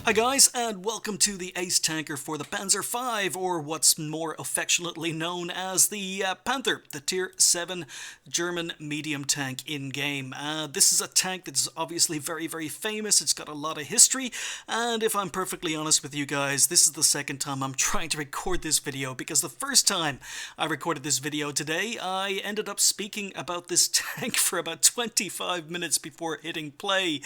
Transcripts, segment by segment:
Hi guys, and welcome to the Ace Tanker for the Panzer V, or what's more affectionately known as the Panther, the Tier 7 German medium tank in-game. This is a tank that's obviously very famous, it's got a lot of history, and if I'm perfectly honest with you guys, this is the second time I'm trying to record this video, because the first time I recorded this video today, I ended up speaking about this tank for about 25 minutes before hitting play.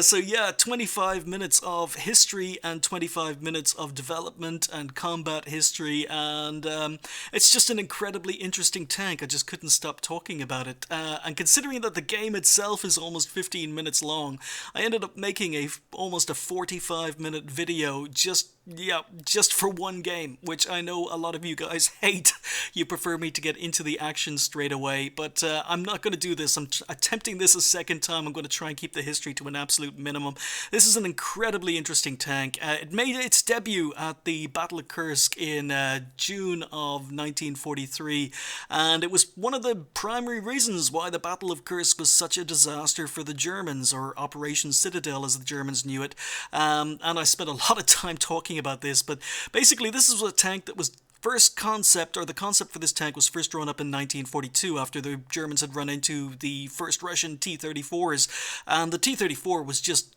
So yeah, 25 minutes of history and 25 minutes of development and combat history, and it's just an incredibly interesting tank. I just couldn't stop talking about it. And considering that the game itself is almost 15 minutes long, I ended up making almost a 45-minute video just for one game, which I know a lot of you guys hate. You prefer me to get into the action straight away, but I'm not going to do this. I'm attempting this a second time. I'm going to try and keep the history to an absolute minimum. This is an incredibly interesting tank. It made its debut at the Battle of Kursk in June of 1943, and it was one of the primary reasons why the Battle of Kursk was such a disaster for the Germans, or Operation Citadel as the Germans knew it. And I spent a lot of time talking about this, but basically this was a tank that was the concept for this tank was first drawn up in 1942 after the Germans had run into the first Russian T-34s, and the T-34 was just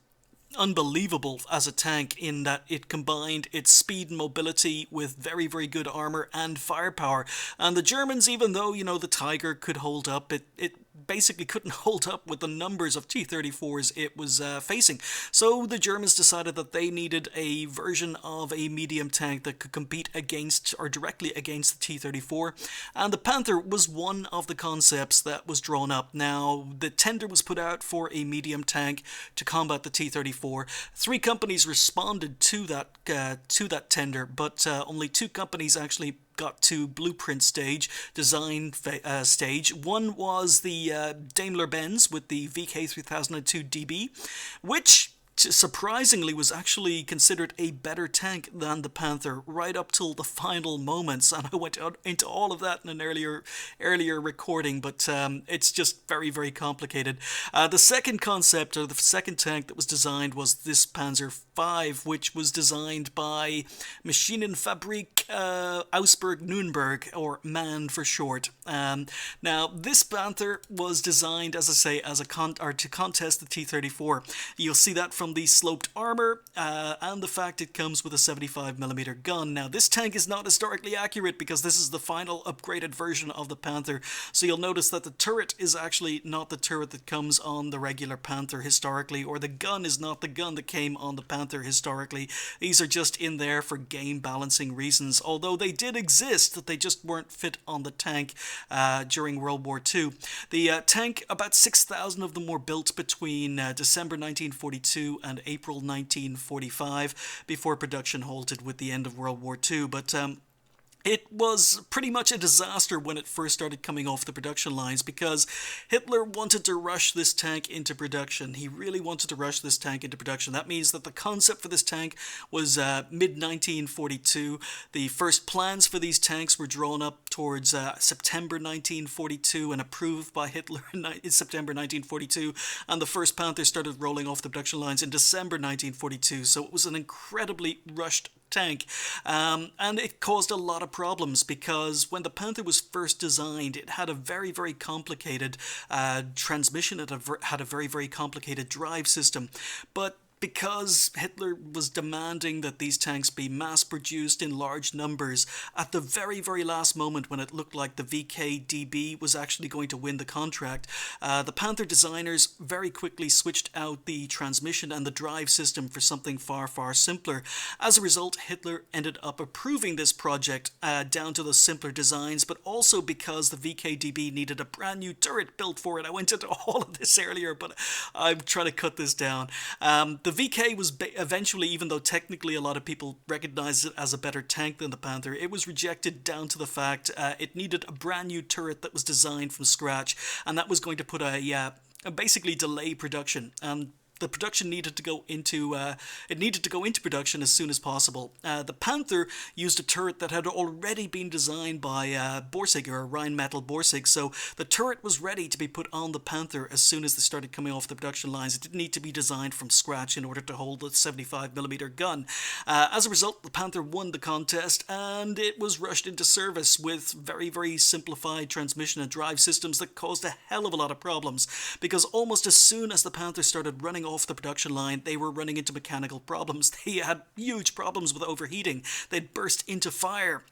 unbelievable as a tank in that it combined its speed and mobility with very good armor and firepower. And the Germans, even though, you know, the Tiger could hold up, it basically couldn't hold up with the numbers of T-34s it was facing. So the Germans decided that they needed a version of a medium tank that could compete against or directly against the T-34, and the Panther was one of the concepts that was drawn up. Now, the tender was put out for a medium tank to combat the T-34. 3 companies responded to that tender, but only 2 companies actually got to blueprint stage, design stage. One was the Daimler-Benz with the VK3002DB, which surprisingly was actually considered a better tank than the Panther right up till the final moments, and I went into all of that in an earlier recording, but it's just very complicated. The second concept, or the second tank that was designed, was this Panzer V, which was designed by Maschinenfabrik Augsburg-Nürnberg, or MAN for short. Now, this Panther was designed, as I say, as to contest the T-34. You'll see that from the sloped armor and the fact it comes with a 75mm gun. Now, this tank is not historically accurate because this is the final upgraded version of the Panther, so you'll notice that the turret is actually not the turret that comes on the regular Panther historically, or the gun is not the gun that came on the Panther historically. These are just in there for game balancing reasons, although they did exist, that they just weren't fit on the tank during World War II. The tank, about 6,000 of them were built between December 1942 and April 1945 before production halted with the end of World War II, but it was pretty much a disaster when it first started coming off the production lines, because Hitler wanted to rush this tank into production. He really wanted to rush this tank into production. That means that the concept for this tank was mid-1942. The first plans for these tanks were drawn up towards September 1942 and approved by Hitler in September 1942, and the first Panther started rolling off the production lines in December 1942, so it was an incredibly rushed tank, and it caused a lot of problems, because when the Panther was first designed, it had a very complicated transmission. It had a very complicated drive system, but because Hitler was demanding that these tanks be mass-produced in large numbers, at the very last moment, when it looked like the VKDB was actually going to win the contract, the Panther designers very quickly switched out the transmission and the drive system for something far simpler. As a result, Hitler ended up approving this project down to the simpler designs, but also because the VKDB needed a brand new turret built for it. I went into all of this earlier, but I'm trying to cut this down. The VK was eventually, even though technically a lot of people recognized it as a better tank than the Panther, it was rejected down to the fact it needed a brand new turret that was designed from scratch, and that was going to put basically delay production. the production needed to go into production as soon as possible. The Panther used a turret that had already been designed by Borsig, or Rheinmetall Borsig, so the turret was ready to be put on the Panther as soon as they started coming off the production lines. It didn't need to be designed from scratch in order to hold the 75mm gun. As a result, the Panther won the contest, and it was rushed into service with very, very simplified transmission and drive systems that caused a hell of a lot of problems, because almost as soon as the Panther started running off the production line, they were running into mechanical problems. They had huge problems with overheating. They'd burst into fire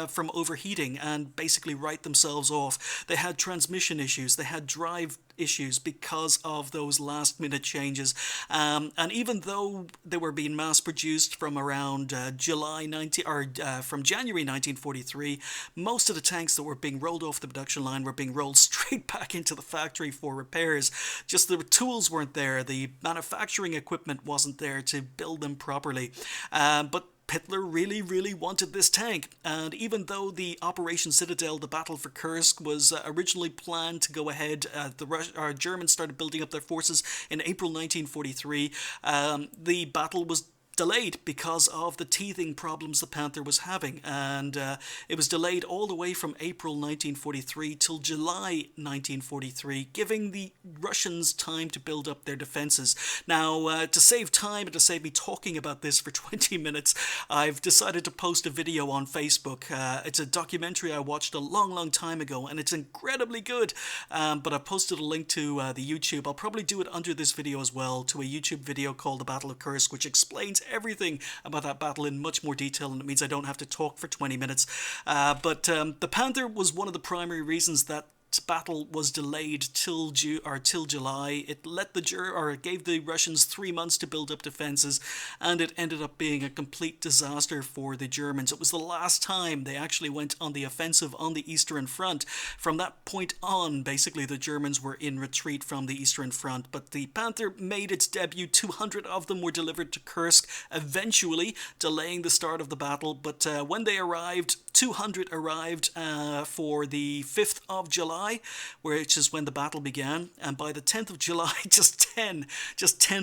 from overheating and basically write themselves off. They had transmission issues. They had drive issues because of those last minute changes. And even though they were being mass produced from around from January 1943, most of the tanks that were being rolled off the production line were being rolled straight back into the factory for repairs. Just the tools weren't there. The manufacturing equipment wasn't there to build them properly. But Hitler really, really wanted this tank, and even though the Operation Citadel, the battle for Kursk, was originally planned to go ahead, the Germans started building up their forces in April 1943, the battle was delayed because of the teething problems the Panther was having, and it was delayed all the way from April 1943 till July 1943, giving the Russians time to build up their defenses. Now, to save time and to save me talking about this for 20 minutes, I've decided to post a video on Facebook. It's a documentary I watched a long, long time ago, and it's incredibly good, but I posted a link to the YouTube. I'll probably do it under this video as well, to a YouTube video called The Battle of Kursk, which explains everything about that battle in much more detail, and it means I don't have to talk for 20 minutes. But the Panther was one of the primary reasons that battle was delayed till July. It gave the Russians 3 months to build up defenses, and it ended up being a complete disaster for the Germans. It was the last time they actually went on the offensive on the Eastern Front. From that point on, basically the Germans were in retreat from the Eastern Front, but the Panther made its debut. 200 of them were delivered to Kursk, eventually delaying the start of the battle, but when they arrived, 200 arrived for the 5th of July, which is when the battle began, and by the 10th of July, just 10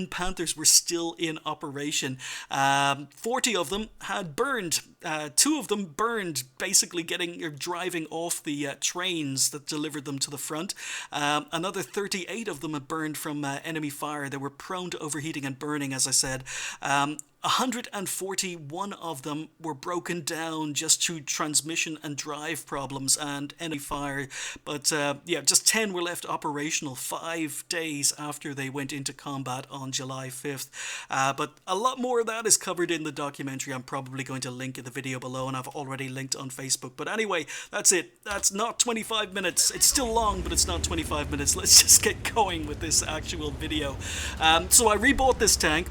Panthers were still in operation. 40 of them had burned. 2 of them burned, basically driving off the trains that delivered them to the front. Another 38 of them had burned from enemy fire. They were prone to overheating and burning, as I said. 141 of them were broken down just to transmission and drive problems and enemy fire. But just 10 were left operational 5 days after they went into combat on July 5th. But a lot more of that is covered in the documentary. I'm probably going to link in the video below, and I've already linked on Facebook. But anyway, that's it. That's not 25 minutes. It's still long, but it's not 25 minutes. Let's just get going with this actual video. So I rebought this tank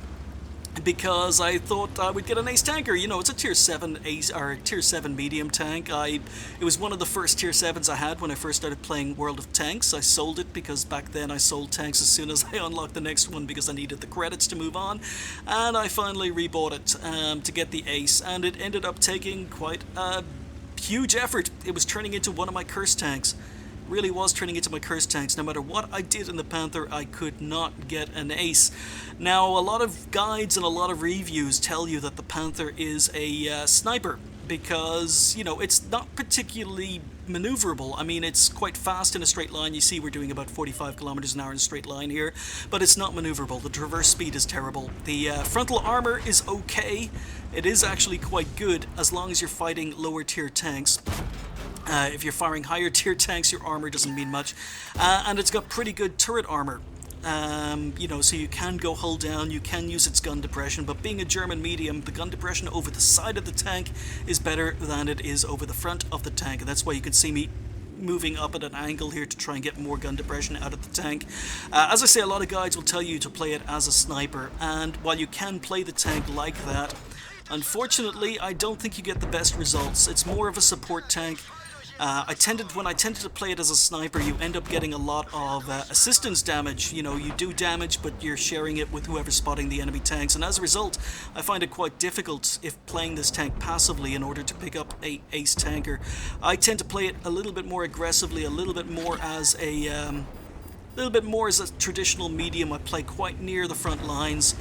because I thought I would get an Ace Tanker. You know, it's a Tier 7 Ace, or Tier 7 medium tank. It was one of the first Tier 7s I had when I first started playing World of Tanks. I sold it because back then I sold tanks as soon as I unlocked the next one because I needed the credits to move on. And I finally rebought it to get the Ace, and it ended up taking quite a huge effort. It was turning into one of my Kursk tanks. Really was turning into my Kursk tanks. No matter what I did in the Panther, I could not get an Ace. Now, a lot of guides and a lot of reviews tell you that the Panther is a sniper because, you know, it's not particularly maneuverable. I mean, it's quite fast in a straight line. You see we're doing about 45 kilometers an hour in a straight line here, but it's not maneuverable. The traverse speed is terrible. The frontal armor is okay. It is actually quite good as long as you're fighting lower tier tanks. If you're firing higher tier tanks, your armor doesn't mean much. And it's got pretty good turret armor. You know, so you can go hull down, you can use its gun depression, but being a German medium, the gun depression over the side of the tank is better than it is over the front of the tank. And that's why you can see me moving up at an angle here to try and get more gun depression out of the tank. As I say, a lot of guides will tell you to play it as a sniper, and while you can play the tank like that, unfortunately, I don't think you get the best results. It's more of a support tank. When I tended to play it as a sniper, you end up getting a lot of assistance damage. You know, you do damage, but you're sharing it with whoever's spotting the enemy tanks, and as a result, I find it quite difficult if playing this tank passively in order to pick up a Ace Tanker. I tend to play it a little bit more aggressively, a little bit more as a little bit more as a traditional medium. I play quite near the front lines,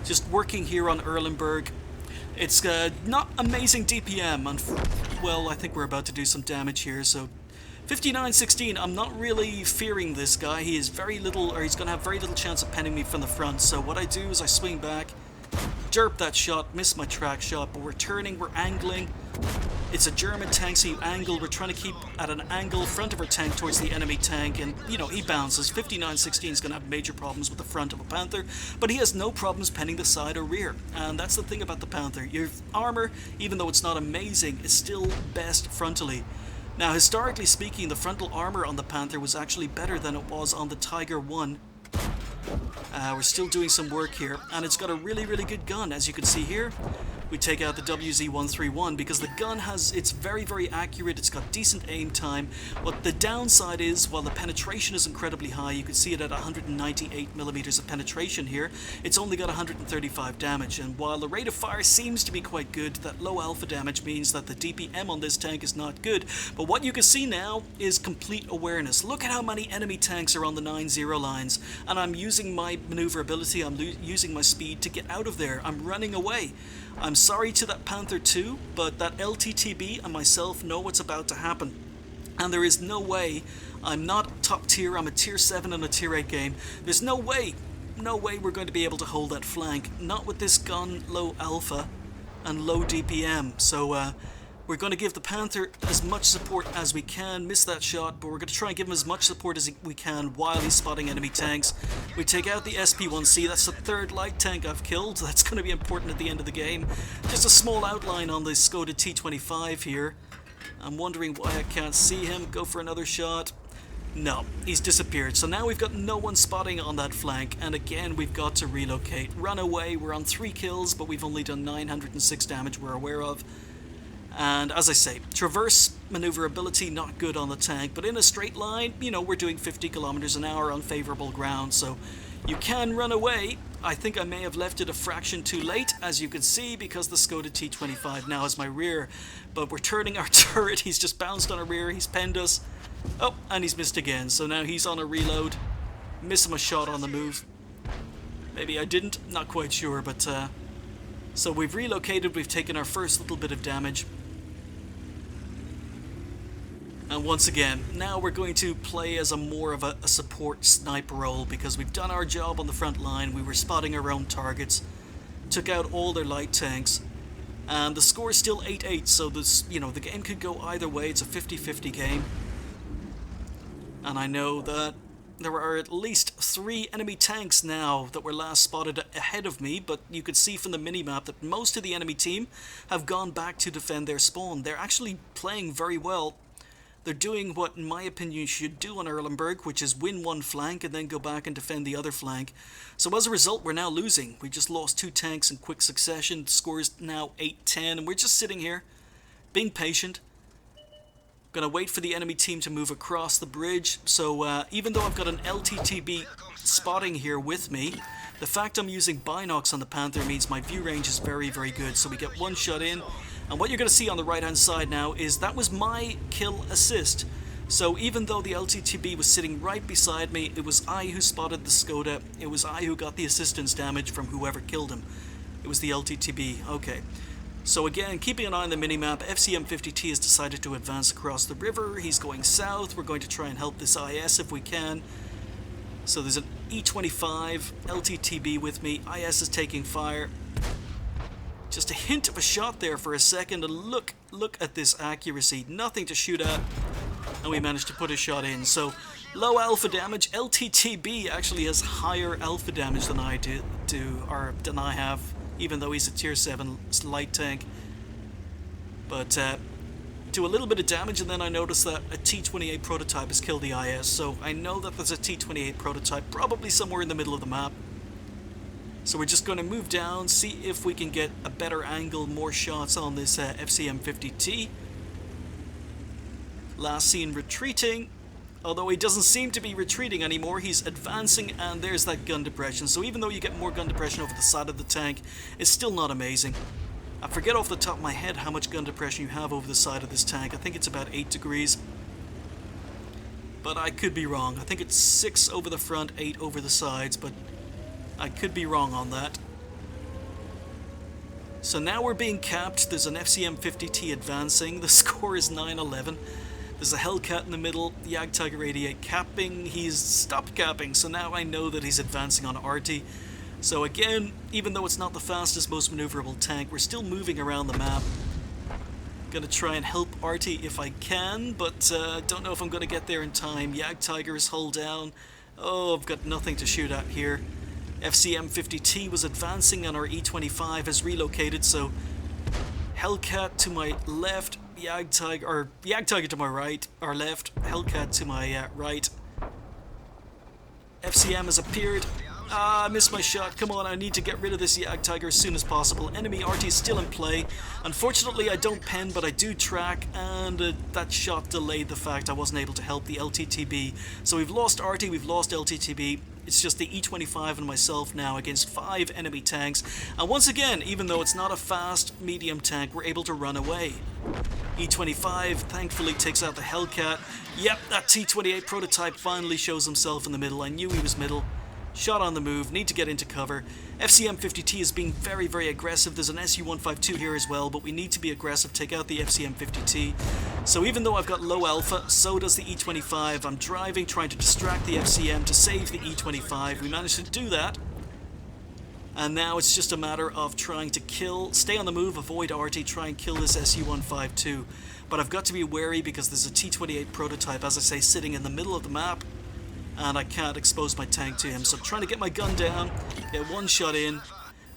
just working here on Erlenberg. It's not amazing DPM, and well, I think we're about to do some damage here, so 59-16, I'm not really fearing this guy. He is very little, or he's going to have very little chance of penning me from the front, so what I do is I swing back, jerp that shot, miss my track shot, but we're turning, we're angling. It's a German tank, so you angle. We're trying to keep at an angle front of our tank towards the enemy tank, and, you know, he bounces. 59-16 is going to have major problems with the front of a Panther, but he has no problems penning the side or rear, and that's the thing about the Panther. Your armor, even though it's not amazing, is still best frontally. Now, historically speaking, the frontal armor on the Panther was actually better than it was on the Tiger 1. We're still doing some work here, and it's got a really, really good gun, as you can see here. We take out the WZ-131 because the gun it's very, very accurate, it's got decent aim time. What the downside is, while the penetration is incredibly high, you can see it at 198mm of penetration here, it's only got 135 damage, and while the rate of fire seems to be quite good, that low alpha damage means that the DPM on this tank is not good. But what you can see now is complete awareness. Look at how many enemy tanks are on the 9-0 lines, and I'm using my maneuverability, I'm using my speed to get out of there. I'm running away. I'm sorry to that Panther 2, but that LTTB and myself know what's about to happen. And there is no way, I'm not top tier, I'm a tier 7 in a tier 8 game. There's no way we're going to be able to hold that flank. Not with this gun, low alpha and low DPM. So we're going to give the Panther as much support as we can. Miss that shot, but we're going to try and give him as much support as we can while he's spotting enemy tanks. We take out the SP-1C. That's the third light tank I've killed. That's going to be important at the end of the game. Just a small outline on the Skoda T25 here. I'm wondering why I can't see him. Go for another shot. No, he's disappeared. So now we've got no one spotting on that flank, and again we've got to relocate. Run away. We're on 3 kills, but we've only done 906 damage we're aware of. And as I say, traverse maneuverability not good on the tank, but in a straight line, you know, we're doing 50 kilometers an hour on favorable ground, so you can run away. I think I may have left it a fraction too late, as you can see, because the Skoda T25 now is my rear. But we're turning our turret, he's just bounced on our rear, he's penned us. Oh, and he's missed again, so now he's on a reload. Miss him a shot on the move. Maybe I didn't, not quite sure, but so we've relocated, we've taken our first little bit of damage. And once again, now we're going to play as more of a support sniper role, because we've done our job on the front line, we were spotting our own targets, took out all their light tanks, and the score is still 8-8, so this, you know, the game could go either way. It's a 50-50 game. And I know that there are at least 3 enemy tanks now that were last spotted ahead of me, but you could see from the minimap that most of the enemy team have gone back to defend their spawn. They're actually playing very well. They're doing what, in my opinion, you should do on Erlenberg, which is win one flank and then go back and defend the other flank. So as a result, we're now losing. We just lost 2 tanks in quick succession. The score is now 8-10, and we're just sitting here, being patient. Gonna wait for the enemy team to move across the bridge. So even though I've got an LTTB spotting here with me, the fact I'm using binocs on the Panther means my view range is very, very good. So we get 1 shot in. And what you're going to see on the right hand side now is that was my kill assist. So even though the LTTB was sitting right beside me, it was I who spotted the Skoda, it was I who got the assistance damage from whoever killed him. It was the LTTB. Okay. So again, keeping an eye on the minimap, FCM50T has decided to advance across the river. He's going south. We're going to try and help this IS if we can. So there's an E25 LTTB with me. IS is taking fire. Just a hint of a shot there for a second, and look at this accuracy. Nothing to shoot at, and we managed to put a shot in. So, low alpha damage. LTTB actually has higher alpha damage than I do, or than I have, even though he's a tier 7 light tank. But, do a little bit of damage, and then I notice that a T-28 prototype has killed the IS. So, I know that there's a T-28 prototype probably somewhere in the middle of the map. So we're just going to move down, see if we can get a better angle, more shots on this FCM50T. Last seen retreating, although he doesn't seem to be retreating anymore, he's advancing, and there's that gun depression. So even though you get more gun depression over the side of the tank, it's still not amazing. I forget off the top of my head how much gun depression you have over the side of this tank. I think it's about 8 degrees. but I could be wrong. I think it's 6 over the front, 8 over the sides, but I could be wrong on that. So now we're being capped. There's an FCM-50T advancing. The score is 9-11. There's a Hellcat in the middle. Jagdtiger 88 capping. He's stopped capping, so now I know that he's advancing on Arty. So again, even though it's not the fastest, most maneuverable tank, we're still moving around the map. Gonna try and help Arty if I can, but don't know if I'm gonna get there in time. Jagdtiger is hull down. Oh, I've got nothing to shoot at here. FCM-50T was advancing and our E25 has relocated, so Hellcat to my left, Jagdtiger to my right, or left, Hellcat to my right. FCM has appeared. Ah, I missed my shot. Come on, I need to get rid of this Jagdtiger as soon as possible. Enemy RT is still in play. Unfortunately, I don't pen, but I do track, and that shot delayed the fact I wasn't able to help the LTTB. So we've lost RT, we've lost LTTB. It's just the E25 and myself now against 5 enemy tanks. And once again, even though it's not a fast medium tank, we're able to run away. E25 thankfully takes out the Hellcat. Yep, that T-28 prototype finally shows himself in the middle. I knew he was middle. Shot on the move, need to get into cover. FCM-50T is being very, very aggressive. There's an SU-152 here as well, but we need to be aggressive, take out the FCM-50T. So even though I've got low alpha, so does the E25. I'm driving, trying to distract the FCM to save the E25. We managed to do that. And now it's just a matter of trying to kill, stay on the move, avoid RT, try and kill this SU-152. But I've got to be wary because there's a T-28 prototype, as I say, sitting in the middle of the map. And I can't expose my tank to him, so I'm trying to get my gun down, get one shot in.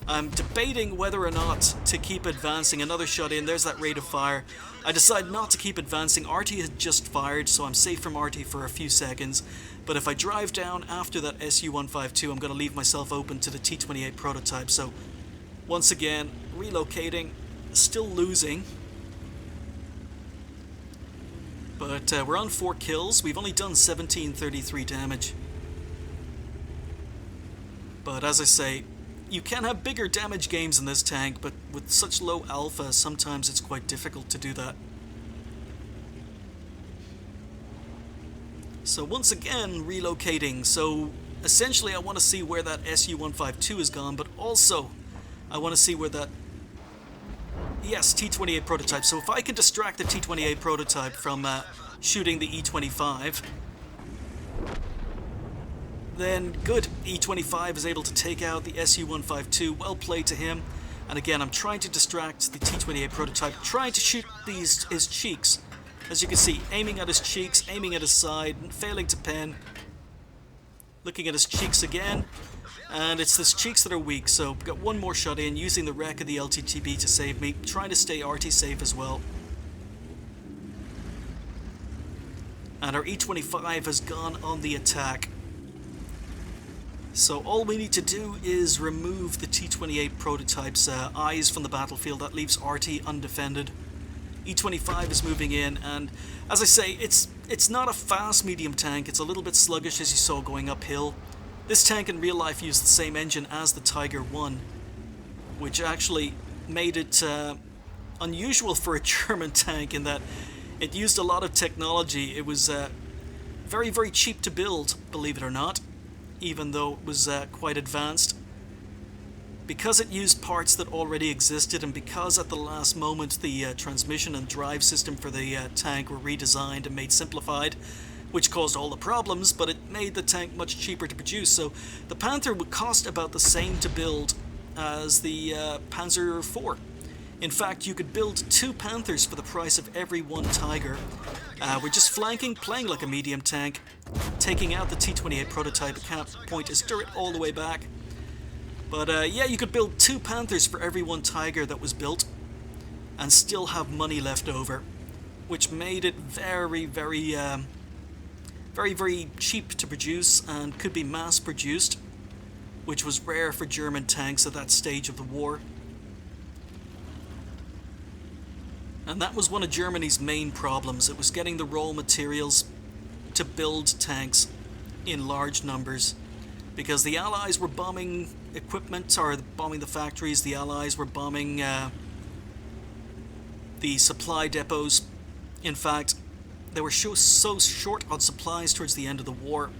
I'm debating whether or not to keep advancing. Another shot in, there's that rate of fire. I decide not to keep advancing. RT had just fired, so I'm safe from RT for a few seconds. But if I drive down after that SU-152, I'm going to leave myself open to the T-28 prototype. So once again, relocating, still losing. But we're on 4 kills. We've only done 1733 damage. But as I say, you can have bigger damage gains in this tank, but with such low alpha, sometimes it's quite difficult to do that. So once again, relocating. So essentially I want to see where that SU-152 has gone, but also I want to see where that... Yes, T-28 prototype. So if I can distract the T-28 prototype from shooting the E-25, then good. E-25 is able to take out the SU-152. Well played to him. And again, I'm trying to distract the T-28 prototype, trying to shoot his cheeks. As you can see, aiming at his cheeks, aiming at his side, failing to pen. Looking at his cheeks again. And it's his cheeks that are weak, so got one more shot in, using the wreck of the LTTB to save me, trying to stay RT safe as well. And our E-25 has gone on the attack. So all we need to do is remove the T-28 prototype's eyes from the battlefield. That leaves RT undefended. E-25 is moving in, and as I say, it's not a fast medium tank, it's a little bit sluggish as you saw going uphill. This tank in real life used the same engine as the Tiger 1, which actually made it unusual for a German tank in that it used a lot of technology. It was very, very cheap to build, believe it or not, even though it was quite advanced. Because it used parts that already existed, and because at the last moment the transmission and drive system for the tank were redesigned and made simplified, which caused all the problems, but it made the tank much cheaper to produce. So the Panther would cost about the same to build as the Panzer IV. In fact, you could build 2 Panthers for the price of every 1 Tiger. We're just flanking, playing like a medium tank, taking out the T-28 prototype. I can't point his turret all the way back. But yeah, you could build 2 Panthers for every 1 Tiger that was built, and still have money left over, which made it very, very, very cheap to produce and could be mass produced, which was rare for German tanks at that stage of the war. And that was one of Germany's main problems. It was getting the raw materials to build tanks in large numbers, because the Allies were bombing equipment, or bombing the factories. The Allies were bombing the supply depots. In fact, they were so short on supplies towards the end of the war.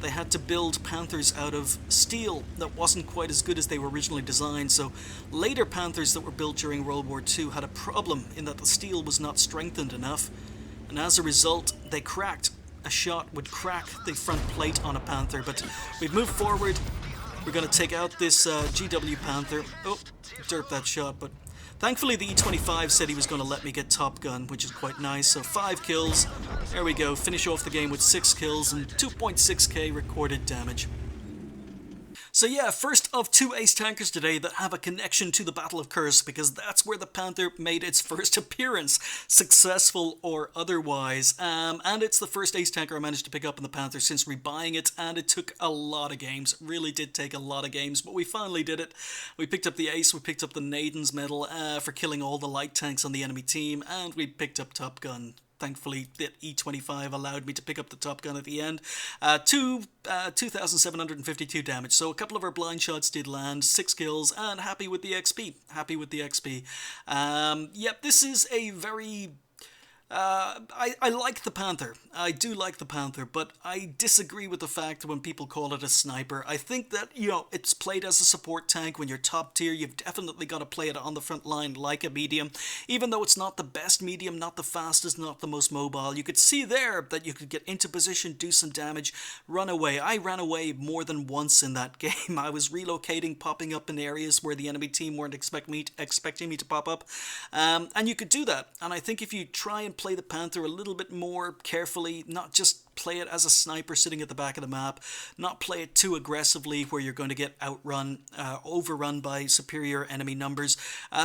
They had to build Panthers out of steel that wasn't quite as good as they were originally designed, so later Panthers that were built during World War II had a problem in that the steel was not strengthened enough, and as a result they cracked. A shot would crack the front plate on a Panther, but we've moved forward. We're going to take out this GW Panther. Oh, derped that shot, but thankfully the E25 said he was going to let me get Top Gun, which is quite nice. So 5 kills. There we go. Finish off the game with 6 kills and 2.6k recorded damage. So yeah, first of 2 ace tankers today that have a connection to the Battle of Kursk, because that's where the Panther made its first appearance, successful or otherwise. And it's the first ace tanker I managed to pick up in the Panther since rebuying it, and it took a lot of games. It really did take a lot of games, but we finally did it. We picked up the ace, we picked up the Naiden's medal for killing all the light tanks on the enemy team, and we picked up Top Gun. Thankfully, the E25 allowed me to pick up the Top Gun at the end. 2,752 damage, so a couple of our blind shots did land, 6 kills, and happy with the XP. Happy with the XP. Yep, this is a very... I like the Panther. I do like the Panther, but I disagree with the fact that when people call it a sniper. I think that, you know, it's played as a support tank. When you're top tier, you've definitely got to play it on the front line like a medium. Even though it's not the best medium, not the fastest, not the most mobile, you could see there that you could get into position, do some damage, run away. I ran away more than once in that game. I was relocating, popping up in areas where the enemy team weren't expecting me to pop up. And you could do that. And I think if you try and play the Panther a little bit more carefully, not just play it as a sniper sitting at the back of the map, not play it too aggressively where you're going to get outrun, overrun by superior enemy numbers,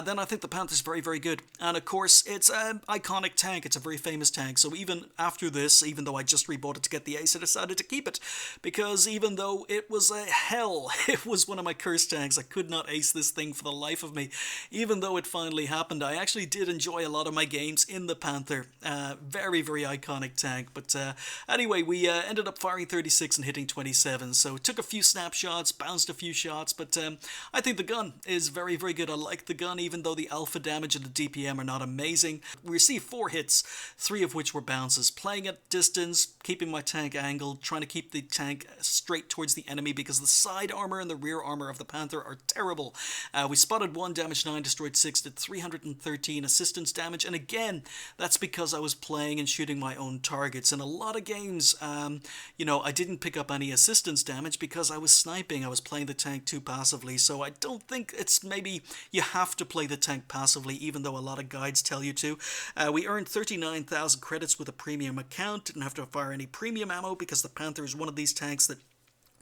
then I think the Panther's very, very good. And of course, it's an iconic tank. It's a very famous tank. So even after this, even though I just rebought it to get the ace, I decided to keep it. Because even though it was a hell, it was one of my cursed tanks. I could not ace this thing for the life of me. Even though it finally happened, I actually did enjoy a lot of my games in the Panther. Very, very iconic tank. But anyway, we ended up firing 36 and hitting 27, so took a few snapshots, bounced a few shots, but I think the gun is very, very good. I like the gun, even though the alpha damage and the DPM are not amazing. We received 4 hits, 3 of which were bounces. Playing at distance, keeping my tank angled, trying to keep the tank straight towards the enemy because the side armor and the rear armor of the Panther are terrible. We spotted 1, damaged 9, destroyed 6, did 313 assistance damage, and again, that's because I was playing and shooting my own targets. In a lot of games, you know, I didn't pick up any assistance damage because I was sniping. I was playing the tank too passively, so I don't think it's maybe you have to play the tank passively, even though a lot of guides tell you to. We earned 39,000 credits with a premium account. Didn't have to fire any premium ammo because the Panther is one of these tanks that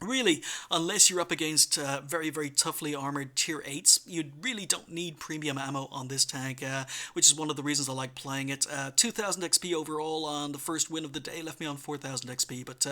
really, unless you're up against very, very toughly armored tier 8s, you really don't need premium ammo on this tank, which is one of the reasons I like playing it. 2,000 XP overall on the first win of the day, left me on 4,000 XP. But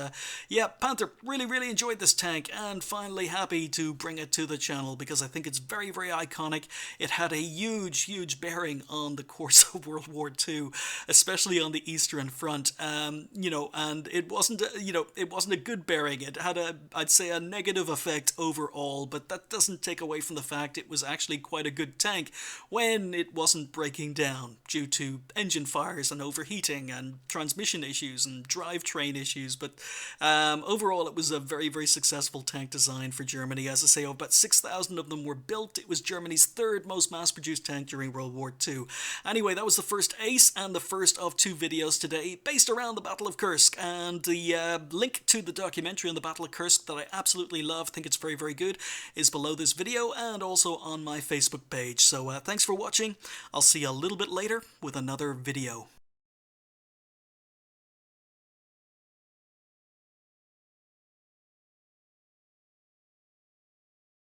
yeah, Panther, really, really enjoyed this tank, and finally happy to bring it to the channel because I think it's very, very iconic. It had a huge, huge bearing on the course of World War II, especially on the Eastern Front. You know, and it wasn't, it wasn't a good bearing. It had I'd say a negative effect overall, but that doesn't take away from the fact it was actually quite a good tank when it wasn't breaking down due to engine fires and overheating and transmission issues and drivetrain issues. But overall, it was a very, very successful tank design for Germany. As I say, about 6,000 of them were built. It was Germany's 3rd most mass-produced tank during World War II. Anyway, that was the first ace and the first of 2 videos today based around the Battle of Kursk, and the link to the documentary on the Battle of Kursk that I absolutely love, think it's very, very good, is below this video and also on my Facebook page. So thanks for watching. I'll see you a little bit later with another video.